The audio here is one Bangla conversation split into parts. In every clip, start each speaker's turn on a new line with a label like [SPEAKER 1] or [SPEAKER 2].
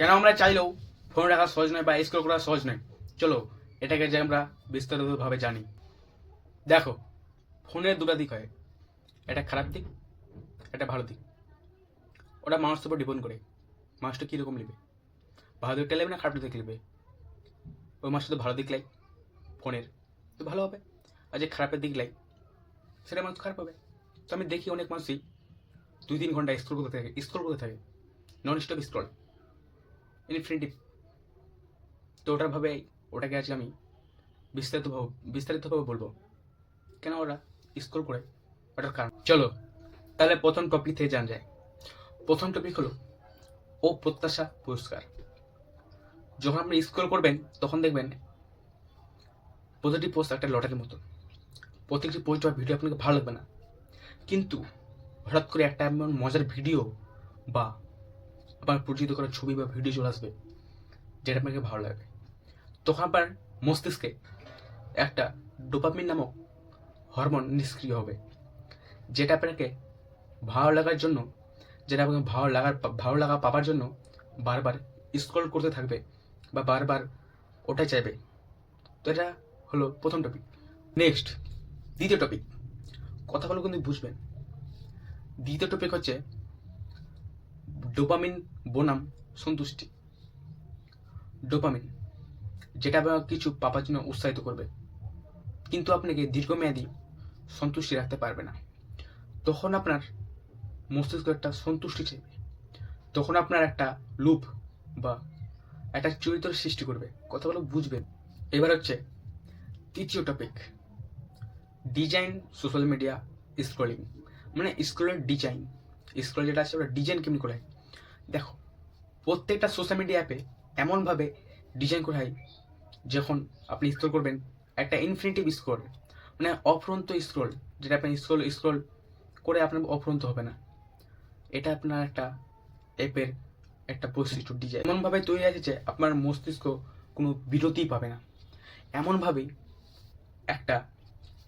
[SPEAKER 1] কেন আমরা চাইলেও ফোন রাখা সহজ নয় বা স্ক্রল করা সহজ নয়। চলো এটাকে যে আমরা বিস্তারিতভাবে জানি। দেখো, ফোনের দুটো দিক হয়, একটা খারাপ দিক, একটা ভালো দিক। ওটা মানুষের উপর ডিপেন্ড করে মানুষটা কীরকম নেবে, ভালো দিকটা নেবে না খারাপ দিক নেবে। ওই মানুষটা তো ভালো দিক লাই ফোনের, তো ভালো হবে, আর যে খারাপের দিক লাই সেটা মানুষ খারাপ হবে। তো আমি দেখি অনেক মানুষই 2-3 ঘন্টা স্ক্রল করতে থাকে নন স্টপ স্ক্রল ইনফিনিটিভ। তো ওটাকে আজকে আমি বিস্তারিতভাবে বলবো কেন ওরা স্ক্রল করে, ওটার কারণ। চলো তাহলে প্রথম টপিক থেকে জানা যায়। প্রথম টপিক হলো অপ্রত্যাশা পুরস্কার। যখন আপনি স্ক্রল করবেন তখন দেখবেন প্রতিটি পোস্ট একটা লটারির মতো। প্রত্যেকটি পোস্ট বা ভিডিও আপনাকে ভালো লাগবে না, কিন্তু হঠাৎ করে একটা এমন মজার ভিডিও বা আপনার পরিচিত করা ছবি বা ভিডিও চলে আসবে যেটা আপনাকে ভালো লাগবে। তখন আপনার মস্তিষ্কে একটা ডোপামিন নামক হরমোন নিষ্ক্রিয় হবে, যেটা আপনাকে ভালো লাগার জন্য, যেটা আপনাকে ভালো লাগা পাওয়ার জন্য বারবার স্ক্রল করতে থাকবে বা বারবার ওটাই চাইবে। তো এটা হলো প্রথম টপিক। নেক্সট দ্বিতীয় টপিক, কথাগুলো কিন্তু বুঝবেন। দ্বিতীয় টপিক হচ্ছে ডোপামিন বনাম সন্তুষ্টি। ডোপামিন যেটা আপনাকে কিছু পাওয়ার জন্য উৎসাহিত করবে, কিন্তু আপনাকে দীর্ঘমেয়াদী সন্তুষ্টি রাখতে পারবে না। তখন আপনার মস্তিষ্ক একটা সন্তুষ্টি চাইবে, তখন আপনার একটা লুপ বা একটা চরিত্র সৃষ্টি করবে। কথাগুলো বুঝবেন। এবার হচ্ছে তৃতীয় topic, design social media scrolling. মানে স্ক্রলের ডিজাইন, স্ক্রল যেটা আছে ওটা ডিজাইন কেমনি করা হয়। দেখো, প্রত্যেকটা সোশ্যাল মিডিয়া অ্যাপে এমনভাবে ডিজাইন করা হয় যখন আপনি স্ক্রল করবেন একটা ইনফিনিটিভ স্ক্রল, মানে অফুরন্ত স্ক্রল, যেটা আপনি স্ক্রল করে আপনার অফুরন্ত হবে না। এটা আপনার একটা অ্যাপের একটা বৈশিষ্ট্য। ডিজাইন এমনভাবে তৈরি আছে যে আপনার মস্তিষ্ক কোনো বিরতিই পাবে না। এমনভাবেই একটা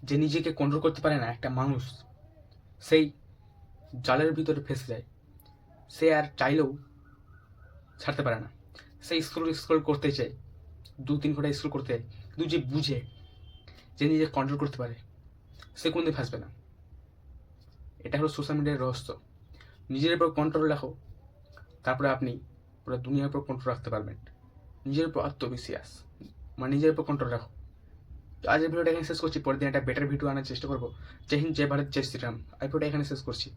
[SPEAKER 1] যে নিজেকে কন্ট্রোল করতে পারে না একটা মানুষ, সেই জালের ভিতরে ফেসে যায়। সে আর চাইলেও ছাড়তে পারে না, সে স্ক্রল করতে চায়, 2-3 ঘন্টা স্ক্রল করতে চায়, কিন্তু যে বুঝে যে নিজে কন্ট্রোল করতে পারে সে কোনোদিন ফাঁসবে না। এটা হলো সোশ্যাল মিডিয়ার রহস্য। নিজের উপর কন্ট্রোল রাখো, তারপরে আপনি পুরো দুনিয়ার উপর কন্ট্রোল রাখতে পারবেন। নিজের উপর আত্মবিশ্বাস, মানে নিজের উপর কন্ট্রোল রাখো। তো আজকের ভিডিওটা এখানে শেষ করছি, পরের দিন একটা বেটার ভিডিও আনার চেষ্টা করবো। জয় হিন্দ, জয় ভারত, জয় শ্রীরাম। এই ভিডিওটা এখানে শেষ করছি।